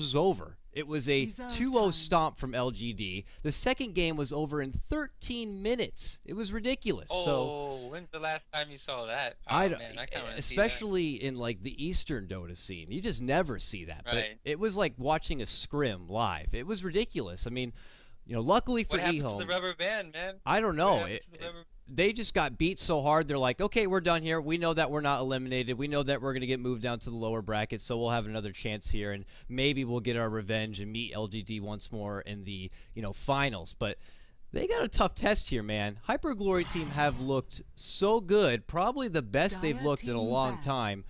was over. It was a 2-0 stomp from LGD. The second game was over in 13 minutes. It was ridiculous. Oh, when's the last time you saw that? Oh I man, I kind of want to see that. especially in like the Eastern Dota scene, you just never see that. But Right. it was like watching a scrim live. It was ridiculous. I mean, luckily for What happened to eHome, the rubber band, man? I don't What know. happened to the rubber? They just got beat so hard. They're like, okay, we're done here. We know that we're not eliminated. We know that we're going to get moved down to the lower bracket, so we'll have another chance here, and maybe we'll get our revenge and meet LGD once more in the finals. But they got a tough test here, man. HyperGloryTeam have looked so good, probably the best they've looked in a long time,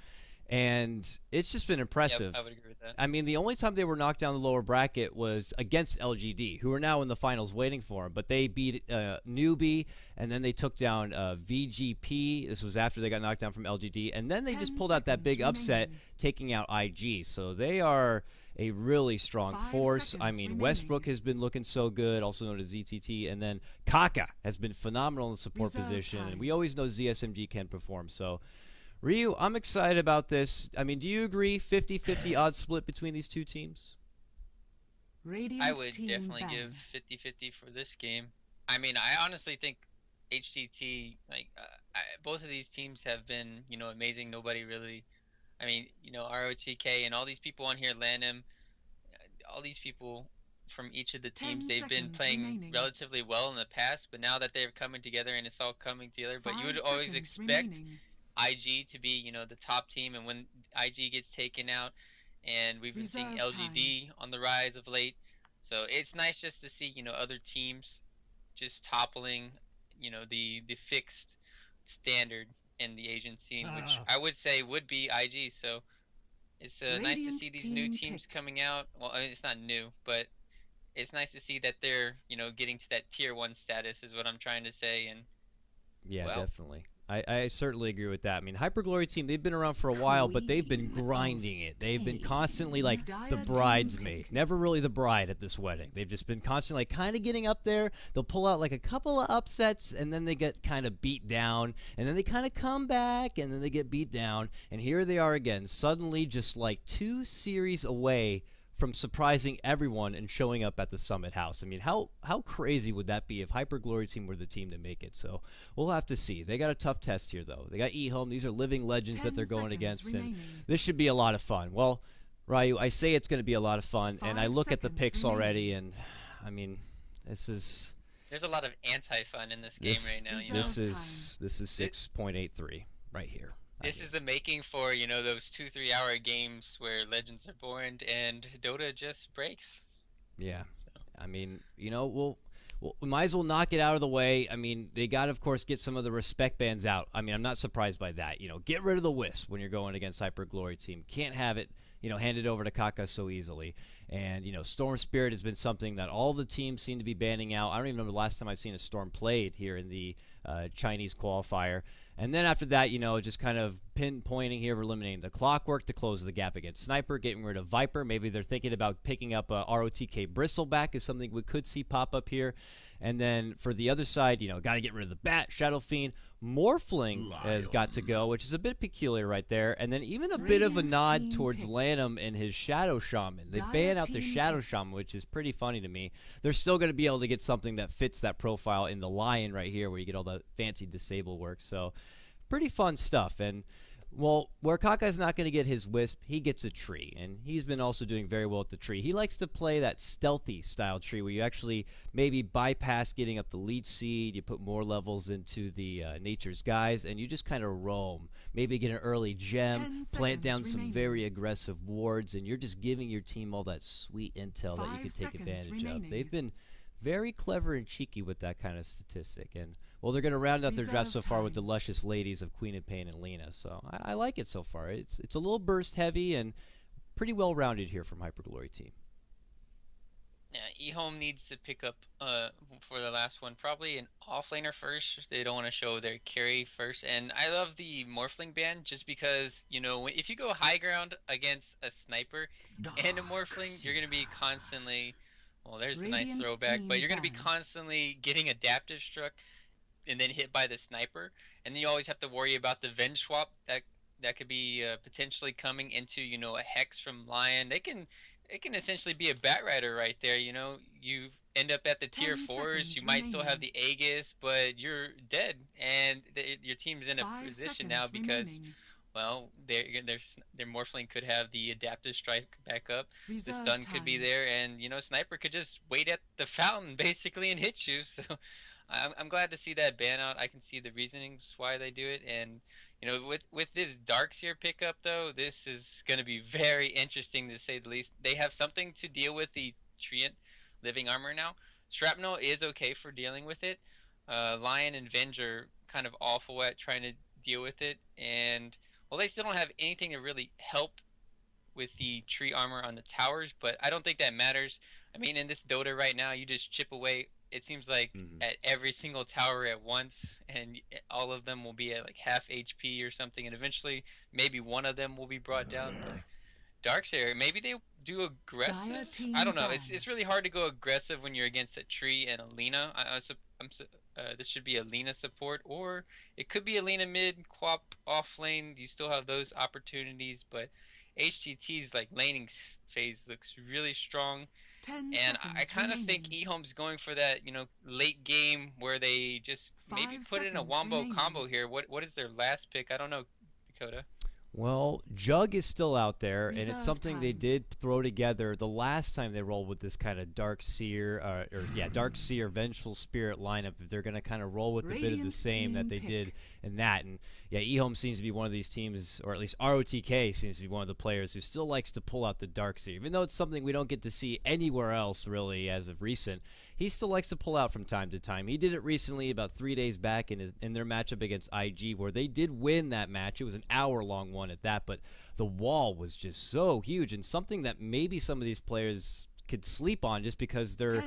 and it's just been impressive. Yep, I would agree with that. I mean, the only time they were knocked down the lower bracket was against LGD, who are now in the finals waiting for them. But they beat Newbie, and then they took down VGP. This was after they got knocked down from LGD. And then they just pulled out that big upset, taking out IG. So they are a really strong force. I mean, Westbrook has been looking so good, also known as ZTT. And then Kaka has been phenomenal in the support position. And we always know ZSMG can perform. So Ryu, I'm excited about this. I mean, do you agree 50-50 odds split between these two teams? I would definitely give 50-50 for this game. I mean, I honestly think HGT, both of these teams have been, amazing. Nobody really, I mean, ROTK and all these people on here, Lanham, all these people from each of the teams, they've been playing relatively well in the past, but now that they're coming together and it's all coming together, but you would always expect IG to be, the top team, and when IG gets taken out, and we've been seeing LGD on the rise of late, so it's nice just to see, other teams just toppling, the fixed standard in the Asian scene, which I would say would be IG. So it's nice to see these new teams coming out. Well, I mean, it's not new, but it's nice to see that they're, getting to that tier 1 status is what I'm trying to say. And yeah, definitely. I certainly agree with that. I mean, HyperGloryTeam, they've been around for a while, but they've been grinding it. They've been constantly like the bridesmaid, never really the bride at this wedding. They've just been constantly kind of getting up there. They'll pull out like a couple of upsets, and then they get kind of beat down, and then they kind of come back, and then they get beat down, and here they are again, suddenly just like 2 series away from surprising everyone and showing up at the Summit House. I mean, how crazy would that be if HyperGloryTeam were the team to make it? So we'll have to see. They got a tough test here, though. They got eHome. These are living legends that they're going against, and this should be a lot of fun. Well, Ryu, I say it's going to be a lot of fun, and I look at the picks already, and I mean, there's a lot of anti-fun in this game right now. This is 6.83 right here. This is the making for, those 2-3 hour games where legends are born and Dota just breaks. Yeah. So. I mean, we might as well knock it out of the way. I mean, they got to, of course, get some of the respect bands out. I mean, I'm not surprised by that. Get rid of the Wisp when you're going against HyperGloryTeam. Can't have it, handed over to Kaka so easily. And, Storm Spirit has been something that all the teams seem to be banning out. I don't even know the last time I've seen a Storm played here in the Chinese qualifier. And then after that, just kind of pinpointing here, we're eliminating the Clockwork to close the gap against Sniper, getting rid of Viper. Maybe they're thinking about picking up ROTK Bristleback is something we could see pop up here. And then for the other side, got to get rid of the Bat, Shadow Fiend. Morphling has got to go, which is a bit peculiar right there. And then even a bit of a nod towards Lanham and his Shadow Shaman. They ban out the Shadow Shaman, which is pretty funny to me. They're still going to be able to get something that fits that profile in the Lion right here, where you get all the fancy disable work. So pretty fun stuff. And well, where Kaka's not going to get his Wisp, he gets a tree, and he's been also doing very well with the tree. He likes to play that stealthy style tree where you actually maybe bypass getting up the leech seed, you put more levels into the Nature's Guise, and you just kind of roam. Maybe get an early gem, plant down some very aggressive wards, and you're just giving your team all that sweet intel that you can take advantage of. They've been very clever and cheeky with that kind of statistic, and well, they're going to round out their draft so far with the luscious ladies of Queen of Pain and Lena. So I like it so far. It's a little burst heavy and pretty well rounded here from HyperGloryTeam. Yeah, eHome needs to pick up for the last one probably an offlaner first. They don't want to show their carry first. And I love the Morphling ban just because, if you go high ground against a Sniper and a Morphling, you're going to be constantly, well, there's a nice throwback, but you're going to be constantly getting adaptive struck and then hit by the Sniper, and then you always have to worry about the Venge swap that could be potentially coming into a Hex from Lion. They can it can essentially be a bat rider right there. You know, you end up at the tier 4s. You might still have the Aegis, but you're dead, and your team's in a position now because, well, their Morphling could have the adaptive strike back up. The stun could be there, and you know, Sniper could just wait at the fountain basically and hit you. So I'm glad to see that ban out. I can see the reasonings why they do it, and you know, with this Darkseer pickup though, this is going to be very interesting to say the least. They have something to deal with the Treant living armor now. Shrapnel is okay for dealing with it. Lion and Venge are kind of awful at trying to deal with it, and well, they still don't have anything to really help with the tree armor on the towers, but I don't think that matters. I mean, in this Dota right now, you just chip away. It seems like at every single tower at once, and all of them will be at like half HP or something, and eventually maybe one of them will be brought down. But Darkseer, maybe they do aggressive. I don't know. It's really hard to go aggressive when you're against a tree and a Lina. This should be a Lina support, or it could be a Lina mid, Quap off lane. You still have those opportunities, but HGT's like laning phase looks really strong. And I kind of think eHome's going for that, you know, late game where they just maybe put in a wombo combo here. What is their last pick? I don't know, Dakota. Well, Jug is still out there, and it's something they did throw together the last time they rolled with this kind of Darkseer, Darkseer Vengeful Spirit lineup. If they're going to kind of roll with a bit of the same that they did in that. And yeah, eHome seems to be one of these teams, or at least ROTK seems to be one of the players who still likes to pull out the Darkseer. Even though it's something we don't get to see anywhere else really as of recent, he still likes to pull out from time to time. He did it recently about 3 days back in their matchup against IG, where they did win that match. It was an hour-long one at that, but the wall was just so huge, and something that maybe some of these players could sleep on just because they're,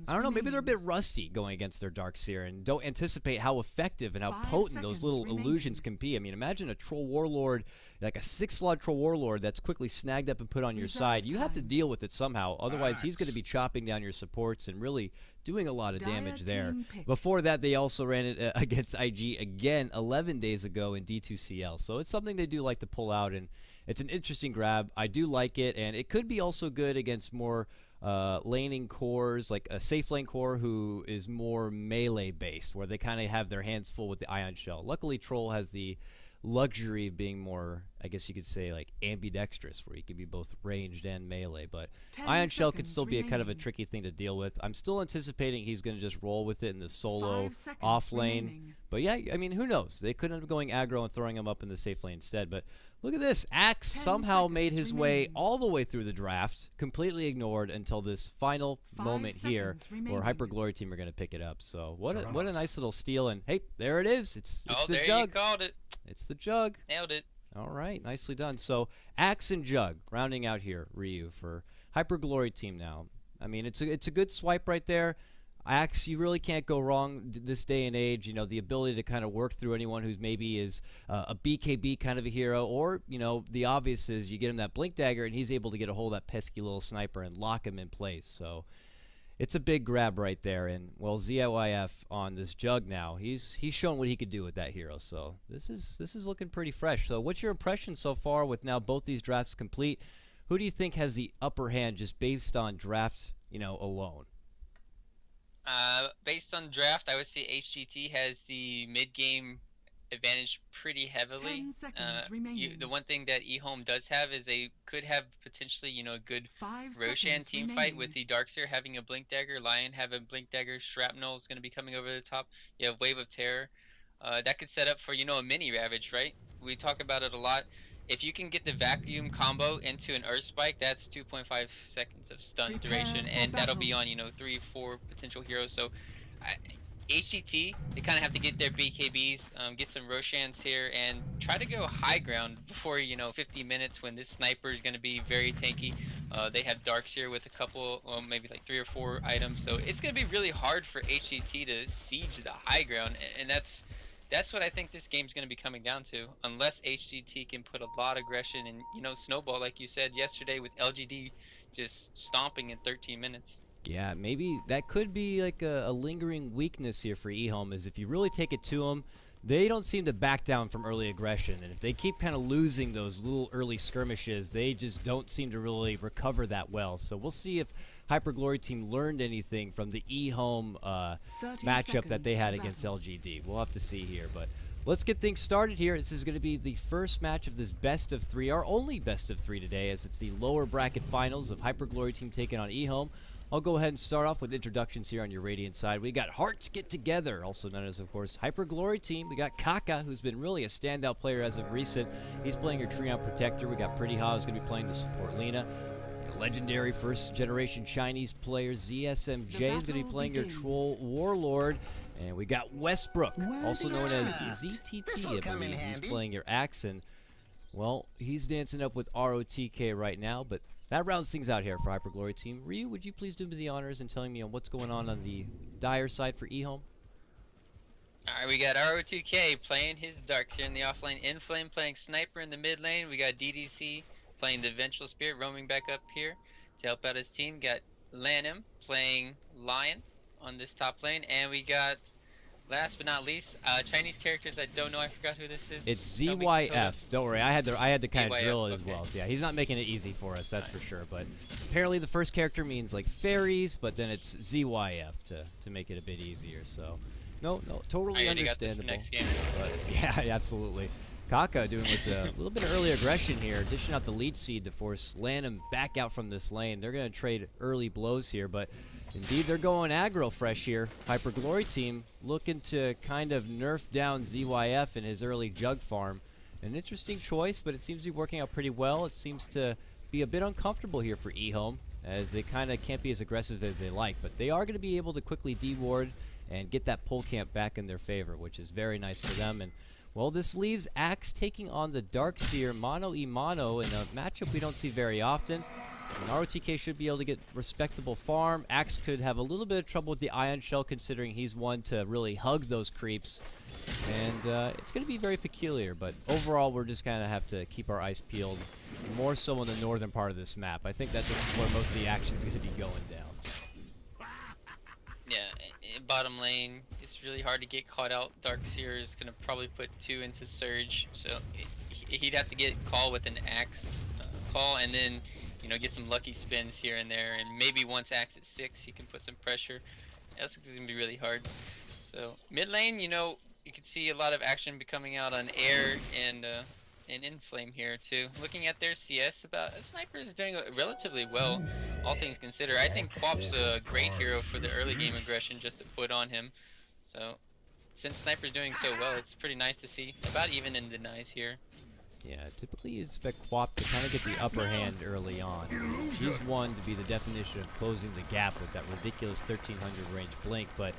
I don't know, maybe they're a bit rusty going against their Darkseer and don't anticipate how effective and how potent those little illusions can be. I mean, imagine a Troll Warlord, like a 6-slot Troll Warlord that's quickly snagged up and put on your side. You have to deal with it somehow, otherwise he's going to be chopping down your supports and really doing a lot of damage there. Before that, they also ran it against IG again 11 days ago in D2CL, so it's something they do like to pull out, and it's an interesting grab. I do like it, and it could be also good against more laning cores, like a safe lane core who is more melee based, where they kind of have their hands full with the Ion Shell. Luckily, Troll has the luxury of being more, I guess you could say, like ambidextrous, where he can be both ranged and melee. But Ion Shell could still be a kind of a tricky thing to deal with. I'm still anticipating he's going to just roll with it in the solo off lane. But yeah, I mean, who knows? They could end up going aggro and throwing him up in the safe lane instead. But look at this. Axe somehow made his way all the way through the draft, completely ignored until this final moment here where HyperGloryTeam are going to pick it up. So what a nice little steal. And hey, there it is. It's the Jug. You called it. It's the Jug. Nailed it. All right, nicely done. So Axe and Jug rounding out here, Ryu, for HyperGloryTeam now. I mean, it's a good swipe right there. Axe, you really can't go wrong this day and age. You know, the ability to kind of work through anyone who's maybe is a BKB kind of a hero, or, you know, the obvious is you get him that Blink Dagger and he's able to get a hold of that pesky little sniper and lock him in place. So it's a big grab right there. And, well, ZYF on this Jug now, he's shown what he could do with that hero. So this is looking pretty fresh. So what's your impression so far with now both these drafts complete? Who do you think has the upper hand just based on draft, you know, alone? Based on draft, I would say HGT has the mid-game advantage pretty heavily. 10 seconds remaining. The one thing that eHome does have is they could have potentially, you know, a good Roshan team fight with the Darkseer having a Blink Dagger, Lion having Blink Dagger, Shrapnel is going to be coming over the top. You have Wave of Terror. That could set up for, you know, a mini Ravage, right? We talk about it a lot. If you can get the vacuum combo into an Earth Spike, that's 2.5 seconds of stun duration, and that'll be on, you know, 3-4 potential heroes. So HGT, they kind of have to get their BKBs, get some Roshans here, and try to go high ground before, you know, 50 minutes when this sniper is going to be very tanky. They have Darkseer with a couple, maybe like 3 or 4 items, so it's going to be really hard for HGT to siege the high ground, and that's what I think this game's going to be coming down to, unless HGT can put a lot of aggression and, you know, snowball, like you said yesterday with LGD just stomping in 13 minutes. Yeah, maybe that could be like a lingering weakness here for eHome, is if you really take it to them, they don't seem to back down from early aggression. And if they keep kind of losing those little early skirmishes, they just don't seem to really recover that well. So we'll see if HyperGloryTeam learned anything from the eHome matchup that they had against LGD. We'll have to see here, but let's get things started here. This is going to be the first match of this best of 3, our only best of 3 today, as it's the lower bracket finals of HyperGloryTeam taking on eHome. I'll go ahead and start off with introductions here on your Radiant side. We got Hearts Get Together, also known as, of course, HyperGloryTeam. We got Kaka, who's been really a standout player as of recent. He's playing your Treon Protector. We got Pretty Ha, who's going to be playing to support Lena. Legendary first-generation Chinese player ZSMJ is going to be playing your Troll Warlord. And we got Westbrook, also known as ZTT, I believe. He's playing your Axe, and, well, he's dancing up with ROTK right now, but that rounds things out here for HyperGloryTeam. Ryu, would you please do me the honors in telling me on what's going on the Dire side for eHome? Alright, we got ROTK playing his Darks here in the offlane. Inflame playing Sniper in the mid lane. We got DDC playing the Vengeful Spirit, roaming back up here to help out his team. Got Lanham playing Lion on this top lane. And we got, last but not least, Chinese characters. I don't know, I forgot who this is. It's ZYF. Don't worry, I had to kind of drill it as well. Yeah, he's not making it easy for us, that's for sure. But apparently the first character means like fairies, but then it's ZYF to make it a bit easier. So, no, totally understandable. But, yeah, absolutely. Kaka doing with a little bit of early aggression here, dishing out the lead seed to force Lanham back out from this lane. They're going to trade early blows here, but indeed they're going aggro fresh here. HyperGloryTeam looking to kind of nerf down ZYF in his early jug farm. An interesting choice, but it seems to be working out pretty well. It seems to be a bit uncomfortable here for eHome, as they kind of can't be as aggressive as they like, but they are going to be able to quickly deward and get that pull camp back in their favor, which is very nice for them. And well, this leaves Axe taking on the Darkseer mano-a-mano in a matchup we don't see very often. And ROTK should be able to get respectable farm. Axe could have a little bit of trouble with the Ion Shell, considering he's one to really hug those creeps. And it's going to be very peculiar, but overall we're just going to have to keep our eyes peeled, more so in the northern part of this map. I think that this is where most of the action is going to be going down. Yeah, in bottom lane, it's really hard to get caught out. Darkseer is going to probably put 2 into Surge, so he'd have to get call with an Axe call, and then, you know, get some lucky spins here and there, and maybe once Axe at 6, he can put some pressure. That's going to be really hard. So mid lane, you know, you can see a lot of action be coming out on Air and Inflame here too. Looking at their CS, Sniper is doing relatively well, all things considered. I think Quap's a great hero for the early game aggression just to put on him. So since Sniper's doing so well, it's pretty nice to see. About even in denies here. Yeah, typically you expect Quap to kind of get the upper hand early on. She's one to be the definition of closing the gap with that ridiculous 1300 range blink, but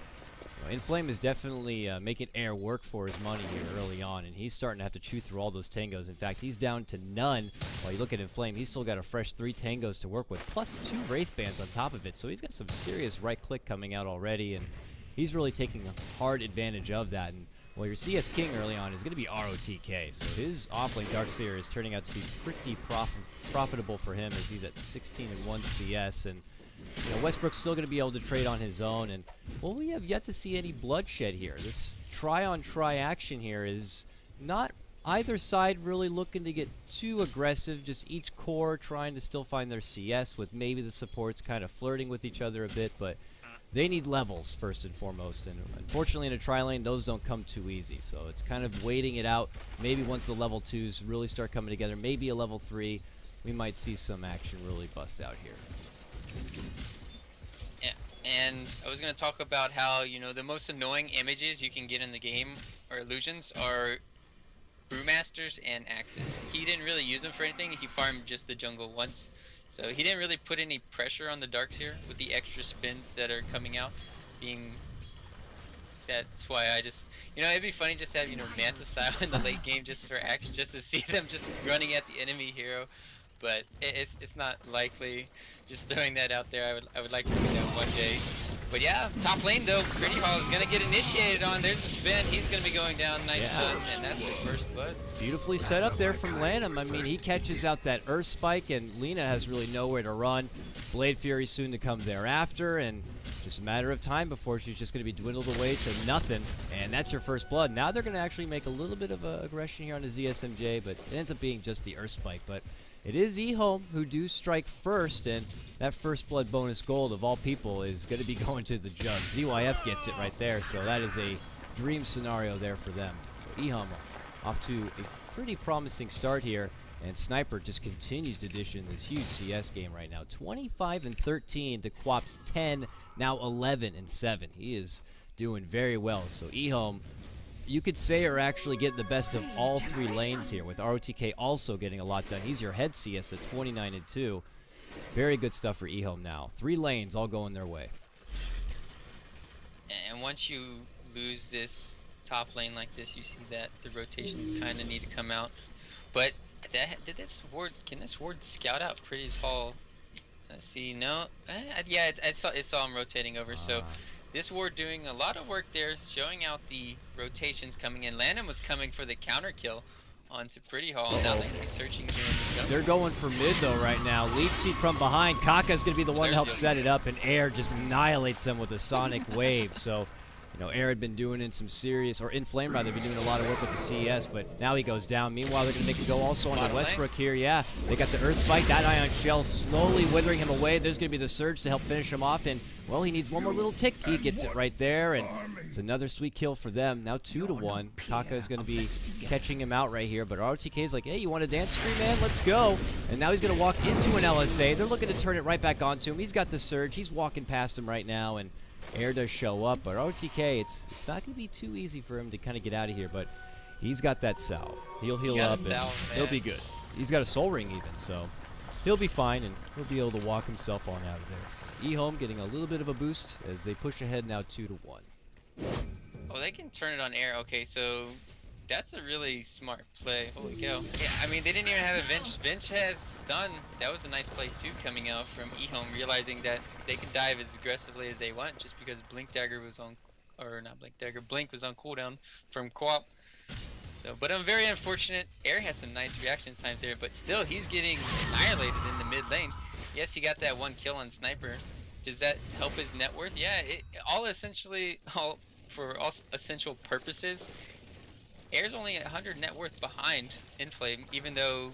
Inflame is definitely making Air work for his money here early on, and he's starting to have to chew through all those tangos. In fact, he's down to none. While you look at Inflame, he's still got a fresh 3 tangos to work with, plus 2 Wraith Bands on top of it, so he's got some serious right click coming out already, and he's really taking hard advantage of that. And well, your CS King early on is going to be ROTK, so his offlane Darkseer is turning out to be pretty profitable for him, as he's at 16-1 CS, and you know, Westbrook's still going to be able to trade on his own, and well, we have yet to see any bloodshed here. This try-on-try action here is not either side really looking to get too aggressive, just each core trying to still find their CS, with maybe the supports kind of flirting with each other a bit, but they need levels first and foremost, and unfortunately in a tri-lane, those don't come too easy, so it's kind of waiting it out. Maybe once the level 2s really start coming together, maybe a level 3, we might see some action really bust out here. Yeah, and I was going to talk about how, you know, the most annoying images you can get in the game, or illusions, are Brewmasters and Axes. He didn't really use them for anything, he farmed just the jungle once. So he didn't really put any pressure on the Darks here with the extra spins that are coming out. That's why I just, you know, it'd be funny just to have, you know, Manta style in the late game just for action, just to see them just running at the enemy hero. But it's not likely. Just throwing that out there, I would like to see that one day. But yeah, top lane though, Pretty Hall is gonna get initiated on. There's a spin, he's gonna be going down, nice stun, and that's the first blood. Beautifully set up there from Lanham. I mean, he catches out that Earth Spike, and Lena has really nowhere to run. Blade Fury soon to come thereafter, and just a matter of time before she's just going to be dwindled away to nothing, and that's your first blood. Now they're going to actually make a little bit of aggression here on the ZSMJ, but it ends up being just the Earth Spike. But it is eHome who do strike first, and that first blood bonus gold of all people is going to be going to the Jug. ZYF gets it right there, so that is a dream scenario there for them. So eHome off to a pretty promising start here. And Sniper just continues to dish in this huge CS game right now. 25-13 to Quap's 10, now 11-7. He is doing very well. So eHome, you could say, are actually getting the best of all three lanes here, with ROTK also getting a lot done. He's your head CS at 29-2. Very good stuff for eHome now. 3 lanes all going their way. And once you lose this top lane like this, you see that the rotations kind of need to come out. But can this ward scout out Pretty's Hall? Let's see, no, yeah, it saw him rotating over. So this ward doing a lot of work there, showing out the rotations coming in. Landon was coming for the counter kill onto Pretty Hall. Now they're searching here. They're going for mid though right now. Lead seat from behind. Kaka's gonna be the one to help set it up, and Air just annihilates them with a sonic wave. So, you know, Air had been doing in some serious, or Inflame rather, been doing a lot of work with the CS, but now he goes down. Meanwhile, they're going to make it go also onto Westbrook here. Yeah, they got the Earth Spike. That Ion Shell slowly withering him away. There's going to be the Surge to help finish him off, and, well, he needs one more little tick. He gets it right there, and it's another sweet kill for them. Now 2-1. Kaka is going to be catching him out right here, but ROTK is like, hey, you want to dance stream, man? Let's go. And now he's going to walk into an LSA. They're looking to turn it right back onto him. He's got the Surge. He's walking past him right now, and Air does show up, but ROTK, it's not going to be too easy for him to kind of get out of here, but he's got that salve. He'll heal up, and he'll be good. He's got a soul ring even, so he'll be fine, and he'll be able to walk himself on out of there. So eHome getting a little bit of a boost as they push ahead now 2-1. Oh, they can turn it on Air. Okay, so that's a really smart play. Holy cow. Yeah, I mean, they didn't even have a Vinch. Vinch has stun. That was a nice play, too, coming out from eHome, realizing that they can dive as aggressively as they want just because Blink Dagger was on, or not Blink Dagger, Blink was on cooldown from Quap. So, but I'm very unfortunate. Air has some nice reaction times there, but still, he's getting annihilated in the mid lane. Yes, he got that 1 kill on Sniper. Does that help his net worth? Yeah, for all essential purposes, Air's only 100 net worth behind Inflame, even though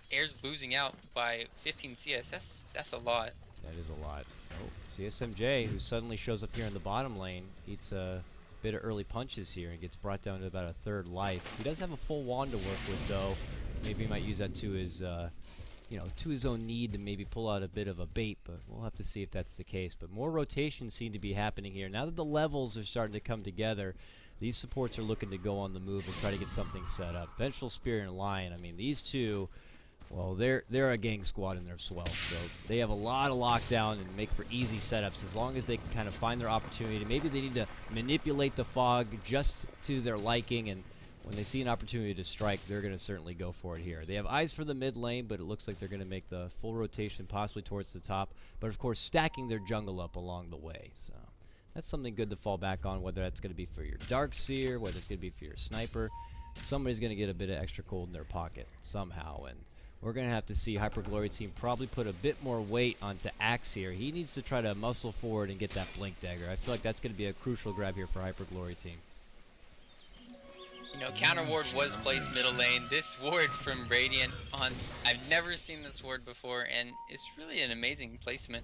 Air's losing out by 15 CS. That's a lot. That is a lot. Oh, CSMJ, who suddenly shows up here in the bottom lane, eats a bit of early punches here and gets brought down to about a 3rd life. He does have a full wand to work with, though. Maybe he might use that to his, to his own need to maybe pull out a bit of a bait, but we'll have to see if that's the case. But more rotations seem to be happening here. Now that the levels are starting to come together, these supports are looking to go on the move and try to get something set up. Vengeful Spear and Lion, I mean, these two, well, they're a gang squad in their swell, so they have a lot of lockdown and make for easy setups as long as they can kind of find their opportunity. Maybe they need to manipulate the fog just to their liking, and when they see an opportunity to strike, they're going to certainly go for it here. They have eyes for the mid lane, but it looks like they're going to make the full rotation possibly towards the top, but of course stacking their jungle up along the way. So that's something good to fall back on, whether that's going to be for your Darkseer, whether it's going to be for your Sniper. Somebody's going to get a bit of extra gold in their pocket somehow, and we're going to have to see HyperGloryTeam probably put a bit more weight onto Axe here. He needs to try to muscle forward and get that Blink Dagger. I feel like that's going to be a crucial grab here for HyperGloryTeam. You know, counter ward was placed middle lane. This ward from Radiant I've never seen this ward before, and it's really an amazing placement.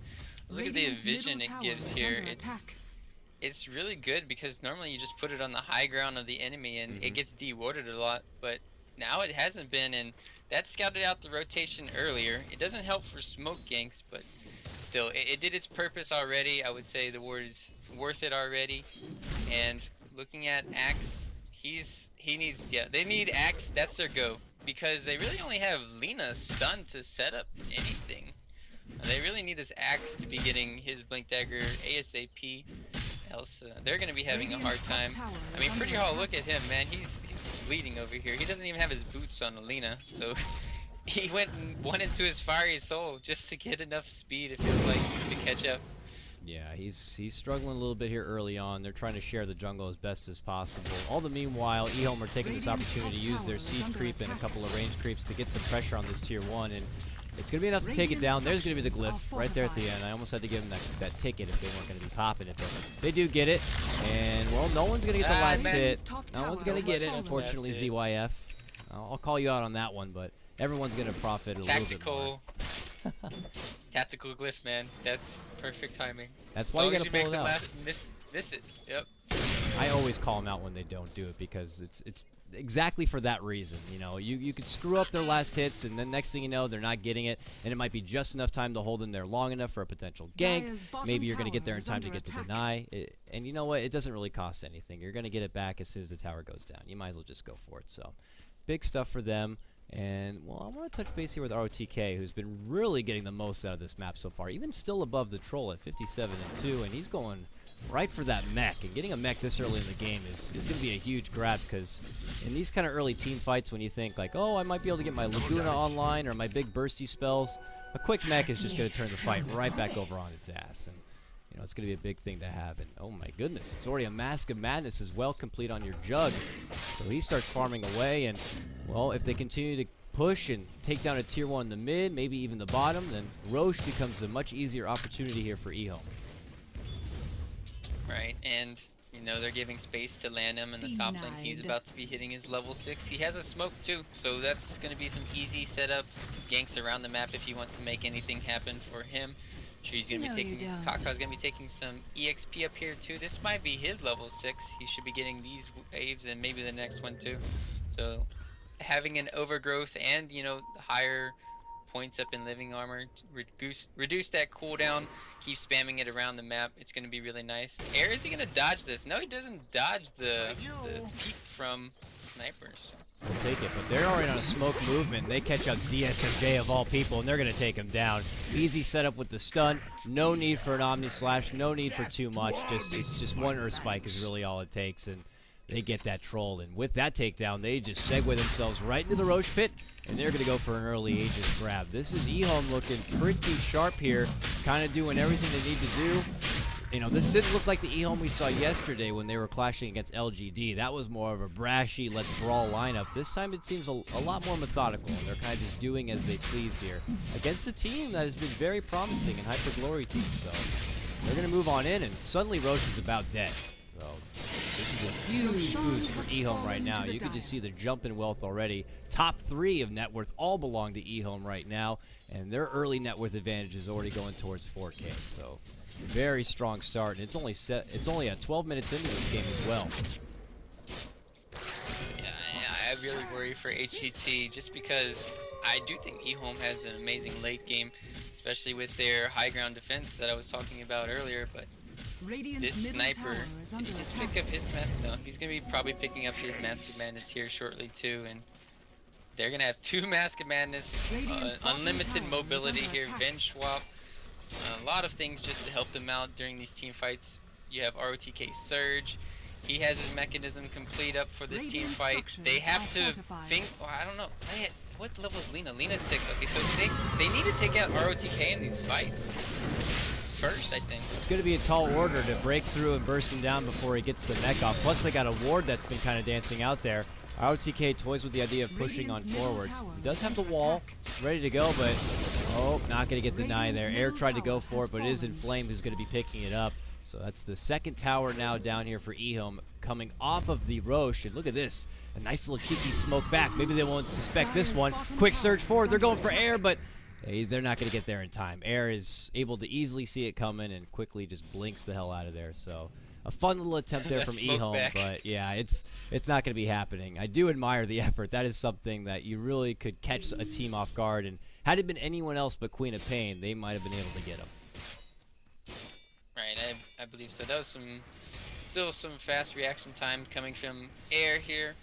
Look at the vision it gives here. It's really good because normally you just put it on the high ground of the enemy and it gets de-warded a lot, but now it hasn't been, and that scouted out the rotation earlier. It doesn't help for smoke ganks, but still, it did its purpose already. I would say the ward is worth it already. And looking at Axe, they need Axe, that's their go, because they really only have Lina stunned to set up anything. They really need this Axe to be getting his Blink Dagger ASAP, else they're going to be having a hard time. I mean, Pretty Hall, look at him, man, he's bleeding over here. He doesn't even have his boots on Alina, so he went into his fiery soul just to get enough speed, it feels like, to catch up. Yeah, he's struggling a little bit here early on. They're trying to share the jungle as best as possible. All the meanwhile, eHome are taking this opportunity to use their siege creep and a couple of range creeps to get some pressure on this tier 1. And It's going to be enough to take it down. There's going to be the glyph right there at the end. I almost had to give them that ticket if they weren't going to be popping it. But they do get it. And, well, no one's going to get the last hit. No one's going to get it, unfortunately, ZYF. I'll call you out on that one, but everyone's going to profit a little bit more. Tactical glyph, man. That's perfect timing. That's why you got to pull it out. Miss it. Yep. I always call them out when they don't do it because it's exactly for that reason. You know, you could screw up their last hits, and then next thing you know, they're not getting it, and it might be just enough time to hold them there long enough for a potential gank. Maybe you're going to get there in time to get the deny. And you know what? It doesn't really cost anything. You're going to get it back as soon as the tower goes down. You might as well just go for it. So, big stuff for them. And, well, I want to touch base here with ROTK, who's been really getting the most out of this map so far. Even still above the troll at 57-2, and he's going right for that mech. And getting a mech this early in the game is going to be a huge grab, because in these kind of early team fights, when you think, like, oh, I might be able to get my Laguna online or my big bursty spells, a quick mech is just going to turn the fight right back over on its ass. And, you know, it's going to be a big thing to have. And, oh, my goodness, it's already a Mask of Madness as well complete on your Jug. So he starts farming away, and, well, if they continue to push and take down a tier 1 in the mid, maybe even the bottom, then Roche becomes a much easier opportunity here for eHome. Right, and you know they're giving space to land him in the top lane. He's about to be hitting his level 6. He has a smoke too, so that's going to be some easy setup ganks around the map if he wants to make anything happen for him. Sure, he's going to be taking, Kaka's going to be taking some EXP up here too. This might be his level 6. He should be getting these waves and maybe the next one too. So having an overgrowth and, you know, higher points up in living armor to reduce that cooldown, keep spamming it around the map, it's going to be really nice. Air, is he going to dodge this? No, he doesn't dodge the peek from snipers. We'll take it, but they're already on a smoke movement. They catch out ZSMJ of all people, and they're going to take him down. Easy setup with the stun. No need for an Omni Slash. No need for too much. It's just one Earth Spike is really all it takes, and they get that troll. And with that takedown, they just segue themselves right into the Roche pit, and they're going to go for an early Aegis grab. This is eHome looking pretty sharp here, kind of doing everything they need to do. You know, this didn't look like the eHome we saw yesterday when they were clashing against LGD. That was more of a brashy, let's brawl lineup. This time it seems a lot more methodical. They're kind of just doing as they please here against a team that has been very promising in HyperGloryTeam. So they're going to move on in, and suddenly Roche is about dead. So this is a huge boost for eHome right now. You can just see the jump in wealth already. Top 3 of net worth all belong to eHome right now, and their early net worth advantage is already going towards 4K. So very strong start, and it's only 12 minutes into this game as well. Yeah, I really worry for HGT just because I do think eHome has an amazing late game, especially with their high ground defense that I was talking about earlier. But this sniper, did he just pick up his mask? No, he's gonna be probably picking up his Mask of Madness here shortly too, and they're gonna have 2 Mask of Madness, unlimited mobility here, Venge swap. A lot of things just to help them out during these team fights. You have ROTK Surge. He has his mechanism complete up for this team fight. They have to think, oh, I don't know. What level is Lina? Lina's 6. Okay, so they need to take out ROTK in these fights first, I think. It's going to be a tall order to break through and burst him down before he gets the mech off. Plus, they got a ward that's been kind of dancing out there. ROTK toys with the idea of pushing on forwards. He does have the wall ready to go, but oh, not going to get the deny there. Air tried to go for it, but it is Inflamed who's going to be picking it up. So that's the second tower now down here for eHome, coming off of the Roche. And look at this, a nice little cheeky smoke back. Maybe they won't suspect this one. Quick surge forward. They're going for Air, but they're not going to get there in time. Air is able to easily see it coming and quickly just blinks the hell out of there. So a fun little attempt there from eHome, but yeah, it's not going to be happening. I do admire the effort. That is something that you really could catch a team off guard, and had it been anyone else but Queen of Pain, they might have been able to get him. Right, I believe so. That was still some fast reaction time coming from Air here.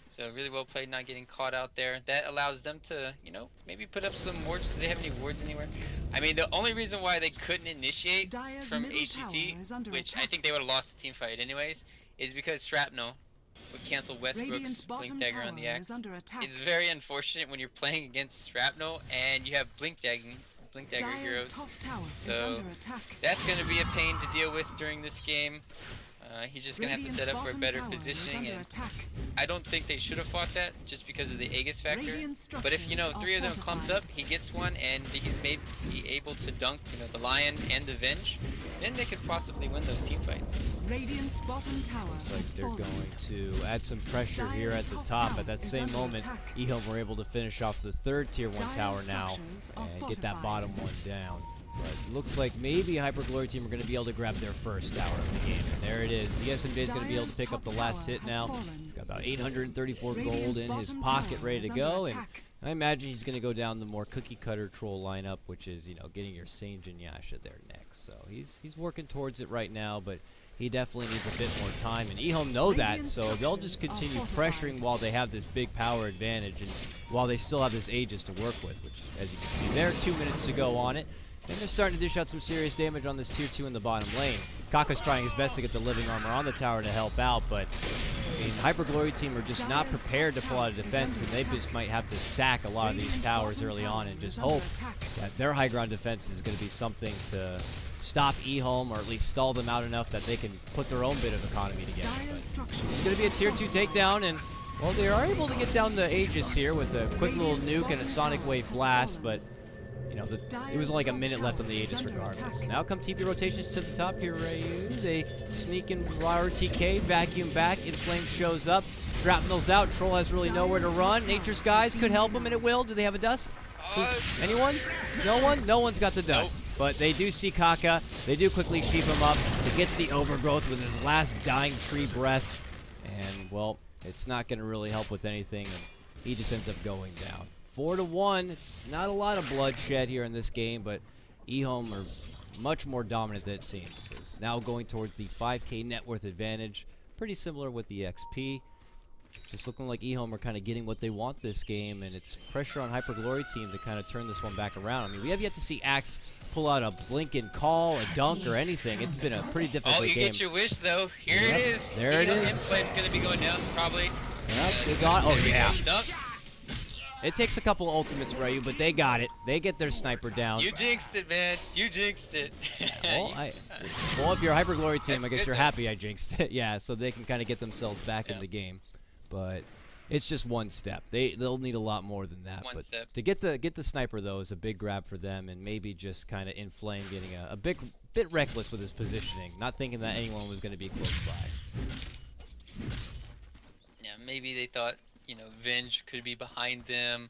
So really well played, not getting caught out there. That allows them to, you know, maybe put up some wards. Do they have any wards anywhere? I mean, the only reason why they couldn't initiate from HGT, which I think they would have lost the team fight anyways, is because Shrapnel would cancel Westbrook's Blink Dagger on the Axe. It's very unfortunate when you're playing against Shrapnel and you have Blink Dagger heroes. So that's going to be a pain to deal with during this game. He's just going to have to set up for a better positioning. And I don't think they should have fought that just because of the Aegis factor. But if, you know, 3 of them clumps up, he gets one, and he's maybe able to dunk, you know, the Lion and the Venge, then they could possibly win those team fights. Radiant's bottom tower Looks like they're going to add some pressure here at the top. At that same moment, eHome were able to finish off the 3rd tier 1 tower now and get that bottom one down. But it looks like maybe HyperGloryTeam are going to be able to grab their first tower of the game. And there it is. ESMJ is going to be able to pick up the last hit now. He's got about 834 gold in his pocket ready to go. And I imagine he's going to go down the more cookie-cutter troll lineup, which is, you know, getting your Sage and Yasha there next. So he's working towards it right now, but he definitely needs a bit more time. And eHome know that, so they'll just continue pressuring while they have this big power advantage and while they still have this Aegis to work with, which, as you can see there, 2 minutes to go on it. And they're starting to dish out some serious damage on this tier 2 in the bottom lane. Kaka's trying his best to get the living armor on the tower to help out, but I mean, HyperGloryTeam are just not prepared to pull out a defense, and they just might have to sack a lot of these towers early on and just hope that their high ground defense is going to be something to stop eHome, or at least stall them out enough that they can put their own bit of economy together. But this is going to be a tier 2 takedown, and well, they are able to get down the Aegis here with a quick little nuke and a Sonic Wave Blast, but you know, it was like a minute left on the Aegis regardless. Now come TP rotations to the top here, Ryu. They sneak in RTK, vacuum back, Inflame shows up, Shrapnel's out, Troll has really nowhere to run. Nature's Guys could help him, and it will. Do they have a dust? Anyone? No one? No one's got the dust. Nope. But they do see Kaka. They do quickly sheep him up. He gets the overgrowth with his last dying tree breath. And, well, it's not going to really help with anything. And he just ends up going down. 4-1. It's not a lot of bloodshed here in this game, but eHome are much more dominant than it seems. It's now going towards the 5k net worth advantage. Pretty similar with the XP. Just looking like eHome are kind of getting what they want this game, and it's pressure on HyperGloryTeam to kind of turn this one back around. I mean, we have yet to see Axe pull out a blink and call, a dunk, or anything. It's been a pretty difficult game. Oh, you get your wish, though. Here it is. There it is. Inflame's going to be going down, probably. Yep, they got oh, yeah. It takes a couple ultimates, Ryu, but they got it. They get their sniper down. You jinxed it, man. You jinxed it. Well, if you're a HyperGloryTeam, I guess you're happy I jinxed it. Yeah, so they can kind of get themselves back in the game. But it's just one step. They'll need a lot more than that. But to get the sniper, though, is a big grab for them, and maybe just kind of Inflame getting a bit reckless with his positioning, not thinking that anyone was going to be close by. Yeah, maybe they thought, you know, Venge could be behind them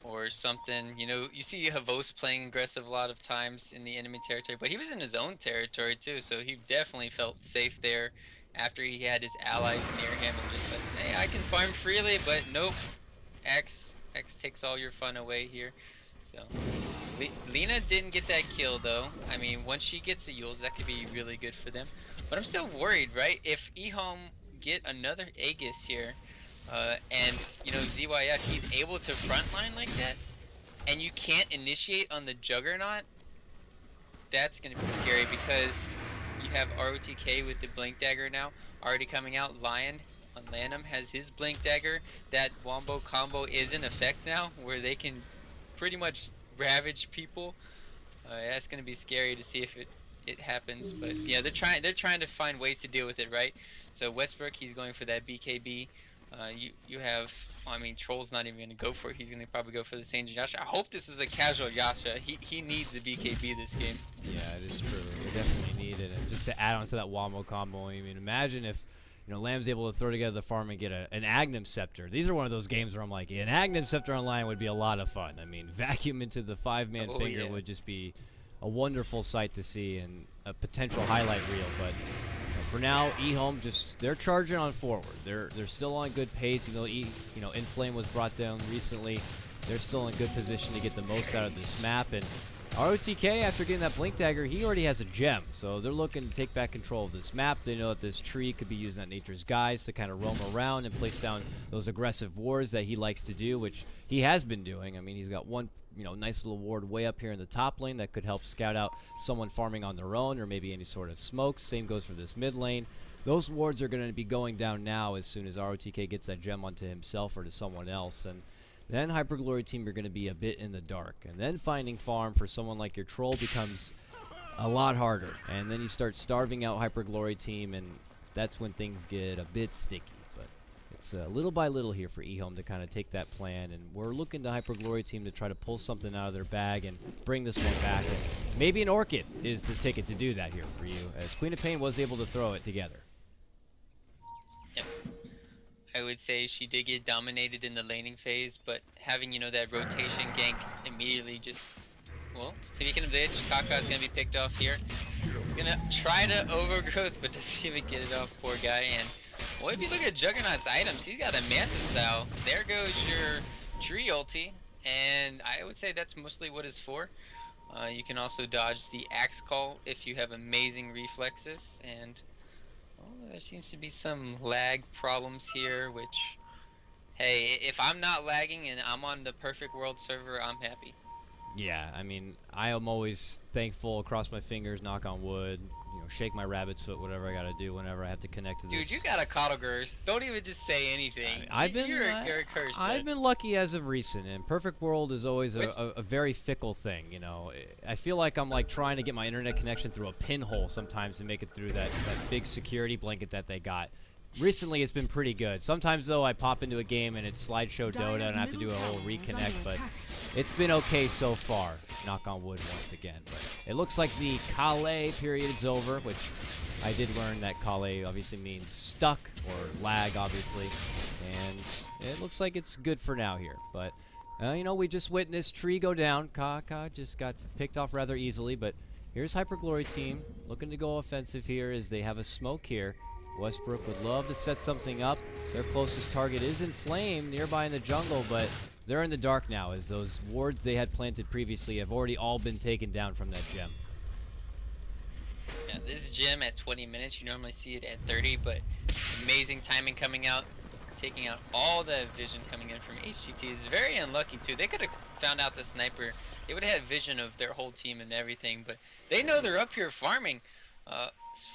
or something. You know, you see Havos playing aggressive a lot of times in the enemy territory, but he was in his own territory too, so he definitely felt safe there after he had his allies near him and just said, hey, I can farm freely, but nope. X takes all your fun away here. So Lina didn't get that kill though. I mean, once she gets the Yules, that could be really good for them. But I'm still worried, right? If eHome get another Aegis here, and you know ZYF, he's able to frontline like that, and you can't initiate on the Juggernaut, that's gonna be scary because you have ROTK with the Blink Dagger now already coming out. Lion on Lanham has his Blink Dagger. That Wombo combo is in effect now, where they can pretty much ravage people. That's gonna be scary to see if it happens, but yeah, they're trying to find ways to deal with it, right? So Westbrook, he's going for that BKB. You have, I mean, Troll's not even going to go for it. He's going to probably go for the Sage and Yasha. I hope this is a casual Yasha. He needs a BKB this game. Yeah, it is true. They definitely need it. And just to add on to that Wombo combo, I mean, imagine if, you know, Lamb's able to throw together the farm and get an Agnum Scepter. These are one of those games where I'm like, an Agnum Scepter online would be a lot of fun. I mean, vacuum into the 5-man finger would just be a wonderful sight to see and a potential highlight reel. But for now, eHome they're charging on forward. They're still on good pace, even though Inflame was brought down recently. They're still in good position to get the most out of this map. And ROTK, after getting that Blink Dagger, he already has a gem, so they're looking to take back control of this map. They know that this tree could be using that Nature's Guise to kind of roam around and place down those aggressive wards that he likes to do, which he has been doing. I mean, he's got one nice little ward way up here in the top lane that could help scout out someone farming on their own or maybe any sort of smokes. Same goes for this mid lane. Those wards are going to be going down now as soon as ROTK gets that gem onto himself or to someone else. And then HyperGloryTeam are going to be a bit in the dark. And then finding farm for someone like your Troll becomes a lot harder. And then you start starving out HyperGloryTeam, and that's when things get a bit sticky. But It's little by little here for eHome to kind of take that plan, and we're looking to HyperGloryTeam to try to pull something out of their bag and bring this one back. And maybe an Orchid is the ticket to do that here for you, as Queen of Pain was able to throw it together. Yep. I would say she did get dominated in the laning phase, but having, you know, that rotation gank immediately just, well, speaking of which, Kaka's gonna be picked off here. Gonna try to overgrowth, but doesn't even get it off, poor guy. And well, if you look at Juggernaut's items, he's got a Manta style. There goes your tree ulti, and I would say that's mostly what it's for. You can also dodge the axe call if you have amazing reflexes, and well, there seems to be some lag problems here, which, hey, if I'm not lagging and I'm on the perfect world server, I'm happy. Yeah, I mean, I am always thankful, cross my fingers, knock on wood, you know, shake my rabbit's foot, whatever I gotta do whenever I have to connect to this. Dude, you got a Cottlegurst. Don't even just say anything. I've been lucky as of recent, and perfect world is always a very fickle thing, you know. I feel like I'm like trying to get my internet connection through a pinhole sometimes to make it through that big security blanket that they got. Recently, it's been pretty good. Sometimes, though, I pop into a game and it's slideshow Dota and I have to do a whole reconnect, but it's been okay so far. Knock on wood once again. But it looks like the Kale period's over, which I did learn that Kale obviously means stuck or lag, obviously. And it looks like it's good for now here. But, you know, we just witnessed Tree go down. Kaka just got picked off rather easily, but here's HyperGloryTeam looking to go offensive here as they have a smoke here. Westbrook would love to set something up. Their closest target is in Flame, nearby in the jungle, but they're in the dark now as those wards they had planted previously have already all been taken down from that gem. Yeah, this gem at 20 minutes, you normally see it at 30, but amazing timing coming out, taking out all the vision coming in from HGT is very unlucky too. They could have found out the sniper. They would have had vision of their whole team and everything, but they know they're up here farming.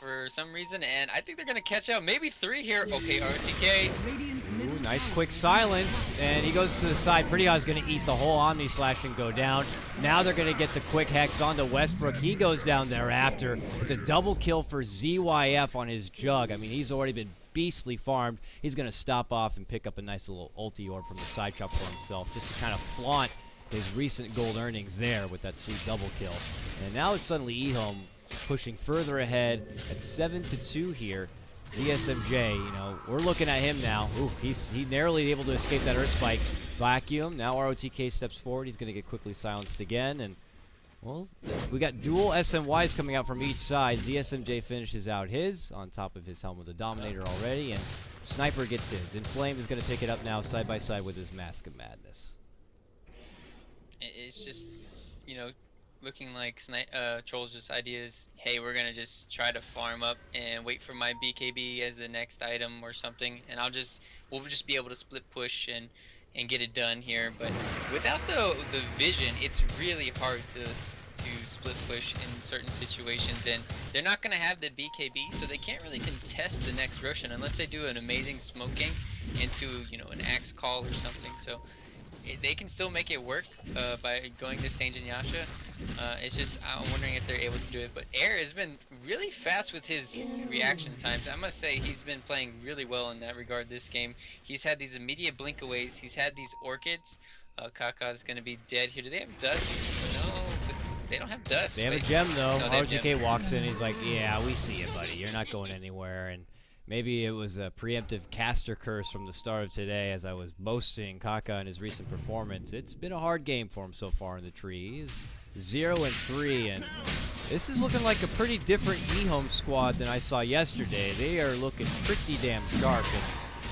For some reason, and I think they're gonna catch out. Maybe 3 here. Okay, RTK. Ooh, nice quick silence, and he goes to the side. Pretty Odd's gonna eat the whole Omni Slash and go down. Now they're gonna get the quick hex onto Westbrook. He goes down thereafter. It's a double kill for ZYF on his Jug. I mean, he's already been beastly farmed. He's gonna stop off and pick up a nice little ulti orb from the side chop for himself, just to kind of flaunt his recent gold earnings there with that sweet double kill. And now it's suddenly eHome pushing further ahead at 7-2 here. ZSMJ, you know, we're looking at him now. Ooh, he narrowly able to escape that Earth Spike. Vacuum, now ROTK steps forward. He's going to get quickly silenced again. And, well, we got dual SMYs coming out from each side. ZSMJ finishes out his on top of his Helm of the Dominator already. And Sniper gets his. Inflame is going to pick it up now side by side with his Mask of Madness. It's just, you know, looking like Troll's just ideas, hey, we're gonna just try to farm up and wait for my BKB as the next item or something, and we'll just be able to split push and get it done here. But without the vision, it's really hard to split push in certain situations, and they're not gonna have the BKB, so they can't really contest the next Roshan unless they do an amazing smoking into, you know, an axe call or something. So they can still make it work by going to Sange and Yasha. It's just, I'm wondering if they're able to do it. But Air has been really fast with his reaction times. I must say he's been playing really well in that regard this game. He's had these immediate blinkaways. He's had these orchids. Kaka's going to be dead here. Do they have dust? No, they don't have dust. They have a gem though. No, RGK walks in. He's like, yeah, we see you, buddy. You're not going anywhere. And maybe it was a preemptive caster curse from the start of today as I was boasting Kaka and his recent performance. It's been a hard game for him so far in the tree. He's 0-3, and this is looking like a pretty different eHome squad than I saw yesterday. They are looking pretty damn sharp.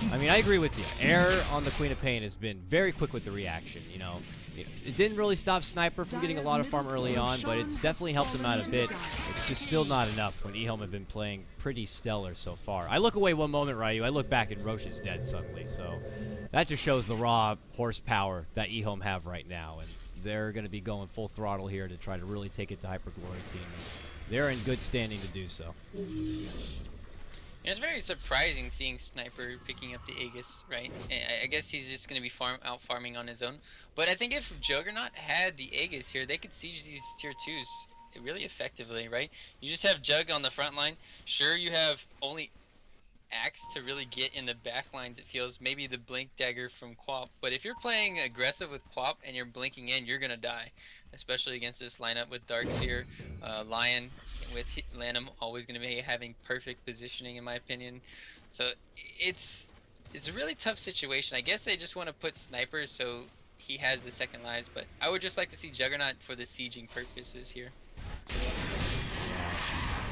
And, I mean, I agree with you. Air on the Queen of Pain has been very quick with the reaction, you know. It didn't really stop Sniper from getting a lot of farm early on, but it's definitely helped him out a bit. It's just still not enough when eHome have been playing pretty stellar so far. I look away one moment, Ryu. I look back and Roche is dead suddenly, so that just shows the raw horsepower that eHome have right now. And they're going to be going full throttle here to try to really take it to HyperGloryTeam. They're in good standing to do so. It's very surprising seeing Sniper picking up the Aegis, right? I guess he's just going to be out farming on his own. But I think if Juggernaut had the Aegis here, they could siege these tier 2s really effectively, right? You just have Jug on the front line. Sure, you have only Axe to really get in the back lines. It feels maybe the blink dagger from Quap, but if you're playing aggressive with Quap and you're blinking in, you're gonna die, especially against this lineup with Darkseer, Lion with Lanham always gonna be having perfect positioning in my opinion. So it's a really tough situation. I guess they just want to put snipers so he has the second lives, but I would just like to see Juggernaut for the sieging purposes here. I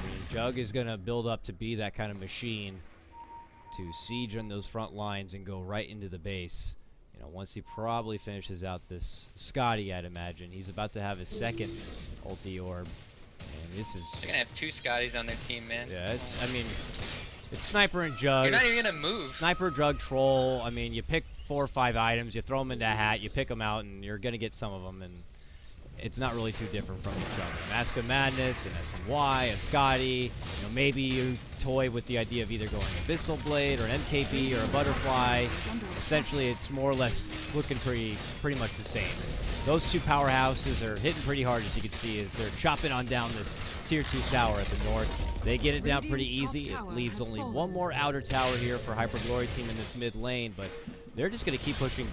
mean, Jug is going to build up to be that kind of machine to siege on those front lines and go right into the base. You know, once he probably finishes out this Scotty, I'd imagine. He's about to have his second ulti orb. And this is... They're going to have 2 Scotties on their team, man. Yeah, I mean, it's Sniper and Jug. You're not even going to move. Sniper, Jug, Troll. I mean, you pick 4 or 5 items, you throw them into a hat, you pick them out, and you're going to get some of them. And it's not really too different from each other. Mask of Madness, an SNY, a Scotty. You know, maybe you toy with the idea of either going Abyssal Blade or an MKB or a Butterfly. Essentially, it's more or less looking pretty much the same. Those 2 powerhouses are hitting pretty hard, as you can see, as they're chopping on down this tier 2 tower at the north. They get it down pretty easy. It leaves only one more outer tower here for HyperGloryTeam in this mid lane, but they're just going to keep pushing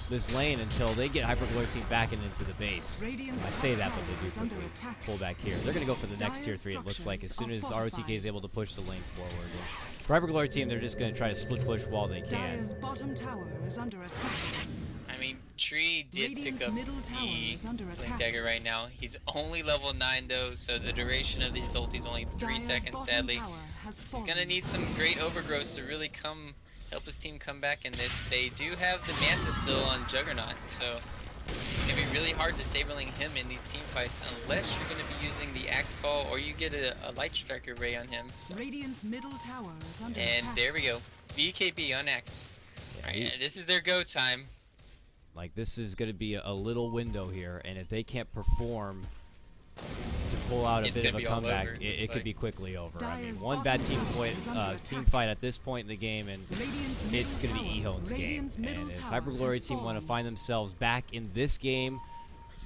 this lane until they get HyperGloryTeam back into the base. I say that, but they do quickly pull back here. They're going to go for the next tier 3, it looks like, as soon as ROTK is able to push the lane forward. And for HyperGloryTeam, they're just going to try to split push while they can. Bottom tower is under attack. I mean, Tree did pick up the Blink Dagger right now. He's only level 9 though, so the duration of these ultis is only 3 seconds, sadly. He's gonna need some great overgrowths to really help his team come back in this. They do have the Manta still on Juggernaut, so it's gonna be really hard disabling him in these team fights unless you're gonna be using the Axe Call or you get a Light Striker Ray on him. So. Radiant's middle tower is under and attack. there we go. BKB on Axe. Alright, this is their go time. Like, this is going to be a little window here, and if they can't perform to pull out a bit of a comeback, it could be quickly over. I mean, one bad team fight at this point in the game, and it's going to be eHome's game. And if HyperGloryTeam want to find themselves back in this game,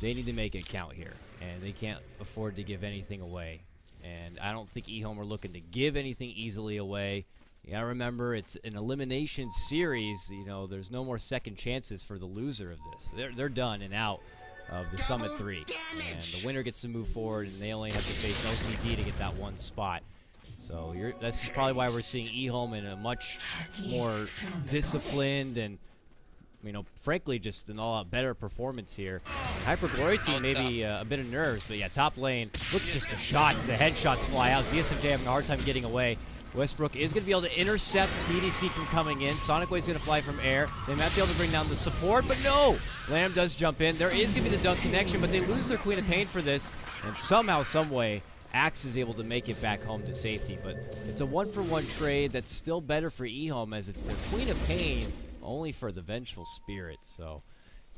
they need to make it count here, and they can't afford to give anything away. And I don't think eHome are looking to give anything easily away. You gotta remember, it's an elimination series. You know, there's no more second chances for the loser of this. They're done and out of the Summit 3. And the winner gets to move forward, and they only have to face LTD to get that one spot. So that's probably why we're seeing eHome in a much more disciplined and, you know, frankly, just an all-out better performance here. HyperGloryTeam maybe a bit of nerves, but yeah, top lane. Look at just the shots, the headshots fly out. ZSMJ having a hard time getting away. Westbrook is going to be able to intercept DDC from coming in. Sonic Wave's going to fly from air. They might be able to bring down the support, but no! Lamb does jump in. There is going to be the dunk connection, but they lose their Queen of Pain for this. And somehow, some way, Axe is able to make it back home to safety. But it's a 1-for-1 trade that's still better for eHome, as it's their Queen of Pain, only for the Vengeful Spirit. So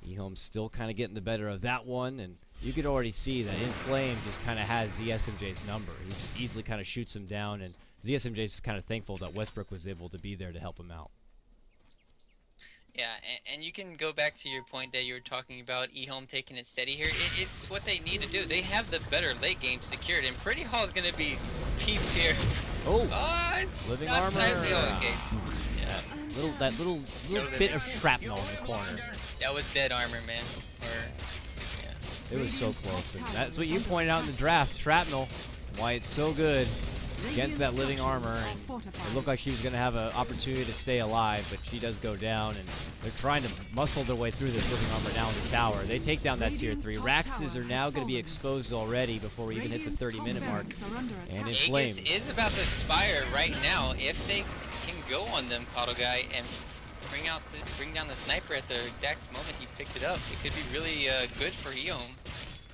eHome's still kind of getting the better of that one. And you could already see that Inflame just kind of has ZSMJ's number. He just easily kind of shoots him down, and ZSMJ is kind of thankful that Westbrook was able to be there to help him out. Yeah, and you can go back to your point that you were talking about eHome taking it steady here. It's what they need to do. They have the better late game secured, and Pretty Hall is going to be peeped here. Oh, living armor. Oh, okay. Yeah. That little bit of shrapnel in the corner. That was dead armor, man. It was so close. And that's what you pointed out in the draft, shrapnel. Why it's so good against that living armor, and it looked like she was going to have an opportunity to stay alive, but she does go down, and they're trying to muscle their way through this living armor now in the tower. They take down that tier 3. Raxes are now going to be exposed already before we even hit the 30-minute mark. And Inflame is about to expire right now. If they can go on them, Coddle Guy, and bring down the sniper at the exact moment he picked it up, it could be really good for eHome.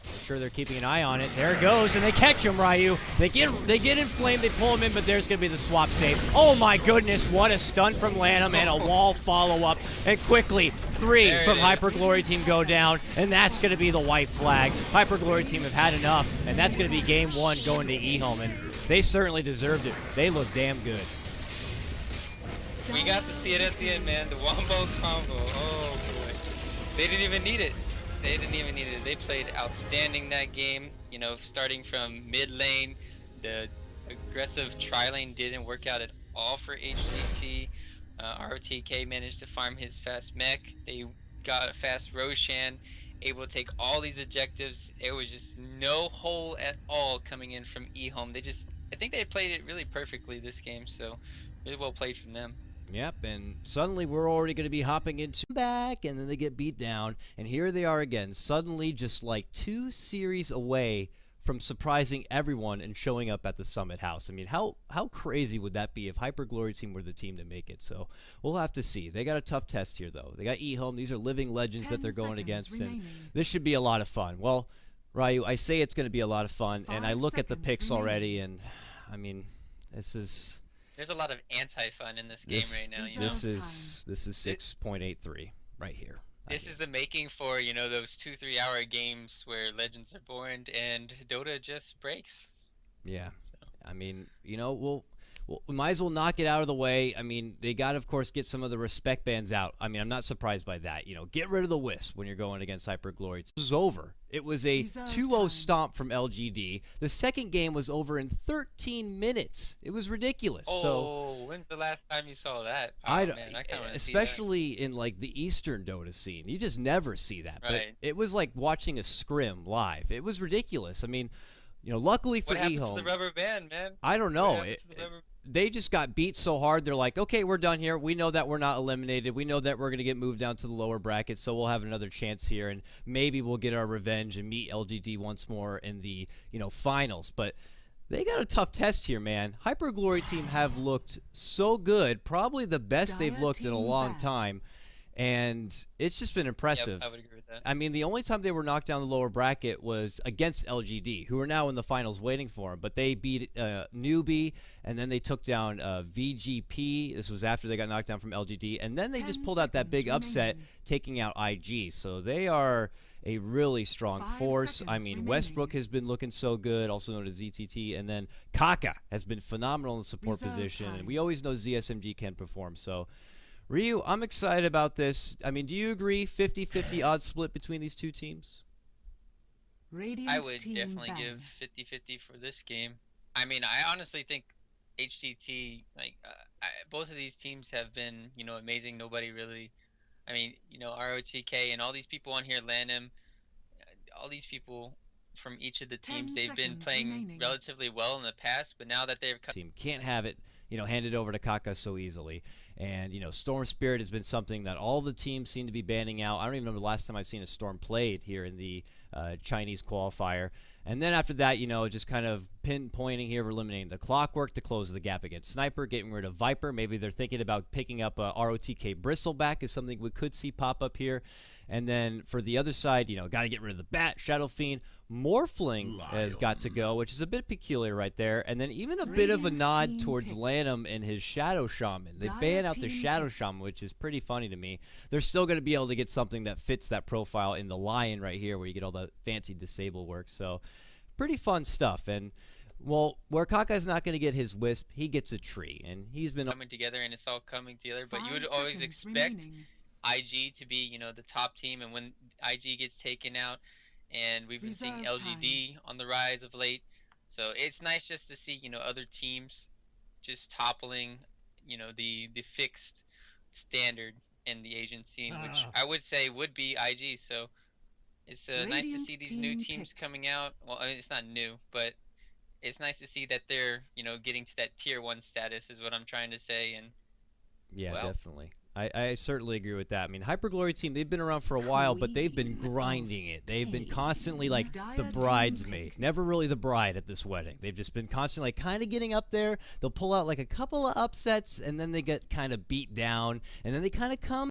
I'm sure they're keeping an eye on it. There it goes, and they catch him, Ryu. They get inflamed, they pull him in, but there's going to be the swap save. Oh my goodness, what a stun from Lanham, and a wall follow-up. And quickly, 3 from HyperGloryTeam go down, and that's going to be the white flag. HyperGloryTeam have had enough, and that's going to be game 1 going to eHome, and they certainly deserved it. They look damn good. We got to see it at the end, man. The wombo combo. Oh boy. They didn't even need it. They played outstanding that game. You know, starting from mid lane, the aggressive tri lane didn't work out at all for HGT. ROTK managed to farm his fast mech. They got a fast Roshan, able to take all these objectives. There was just no hole at all coming in from eHome. I think they played it really perfectly this game, so really well played from them. Yep, and suddenly we're already going to be hopping into back, and then they get beat down, and here they are again, suddenly just like 2 series away from surprising everyone and showing up at the Summit House. I mean, how crazy would that be if HyperGloryTeam were the team to make it? So we'll have to see. They got a tough test here, though. They got eHome. These are living legends that they're going against, and this should be a lot of fun. Well, Ryu, I say it's going to be a lot of fun, and I look at the picks already, and I mean, this is... There's a lot of anti-fun in this game right now. This is 6.83 right here. This is the making for, those 2-3 hour games where legends are born and Dota just breaks. Yeah. So. I mean, we might as well knock it out of the way. I mean, they got to, of course, get some of the respect bans out. I mean, I'm not surprised by that. Get rid of the wisp when you're going against HyperGlory. This is over. It was a 2-0 stomp from LGD. The second game was over in 13 minutes. It was ridiculous. Oh, when's the last time you saw that? Oh, man, I kind of especially in like the Eastern Dota scene. You just never see that. Right. But it was like watching a scrim live. It was ridiculous. I mean, luckily for eHome. What happened to the rubber band, man? I don't know. They just got beat so hard. They're like, okay, we're done here. We know that we're not eliminated. We know that we're going to get moved down to the lower brackets, so we'll have another chance here, and maybe we'll get our revenge and meet LGD once more in the finals. But they got a tough test here, man. HyperGloryTeam have looked so good, probably the best they've looked in a long time, and it's just been impressive. Yep, I would agree with that. I mean, the only time they were knocked down the lower bracket was against LGD, who are now in the finals waiting for them. But they beat Newbie, and then they took down VGP. This was after they got knocked down from LGD. And then they just pulled out that big upset, taking out IG. So they are a really strong force. I mean, Westbrook has been looking so good, also known as ZTT. And then Kaka has been phenomenal in the support position. And we always know ZSMG can perform. So... Ryu, I'm excited about this. I mean, do you agree 50-50 odds split between these two teams? I would definitely give 50-50 for this game. I mean, I honestly think HGT, both of these teams have been, amazing. Nobody really, ROTK and all these people on here, Lanham, all these people from each of the teams, they've been playing relatively well in the past, but now that they've... Team can't have it, handed over to Kaka so easily. And, Storm Spirit has been something that all the teams seem to be banning out. I don't even remember the last time I've seen a Storm played here in the Chinese qualifier. And then after that, just kind of pinpointing here, we're eliminating the Clockwork to close the gap against Sniper, getting rid of Viper. Maybe they're thinking about picking up ROTK Bristle back is something we could see pop up here. And then for the other side, got to get rid of the Bat, Shadow Fiend. Morphling has got to go, which is a bit peculiar right there. And then even a bit of a nod towards Lanham and his Shadow Shaman. They ban out the Shadow Shaman, which is pretty funny to me. They're still going to be able to get something that fits that profile in the Lion right here, where you get all the fancy disable work. So pretty fun stuff. And, well, where Kaka's not going to get his Wisp, he gets a tree. And he's been coming together, and it's all coming together. But you would always expect IG to be, the top team. And when IG gets taken out, and we've been seeing LGD on the rise of late. So it's nice just to see, other teams just toppling, the fixed standard in the Asian scene, which I would say would be IG. So it's nice to see these new teams coming out. Well, I mean, it's not new, but it's nice to see that they're, getting to that tier 1 status is what I'm trying to say. And yeah, definitely. I certainly agree with that. I mean, HyperGloryTeam, they've been around for a while, but they've been grinding it. They've been constantly like the bridesmaid. Never really the bride at this wedding. They've just been constantly kind of getting up there. They'll pull out like a couple of upsets, and then they get kind of beat down, and then they kind of come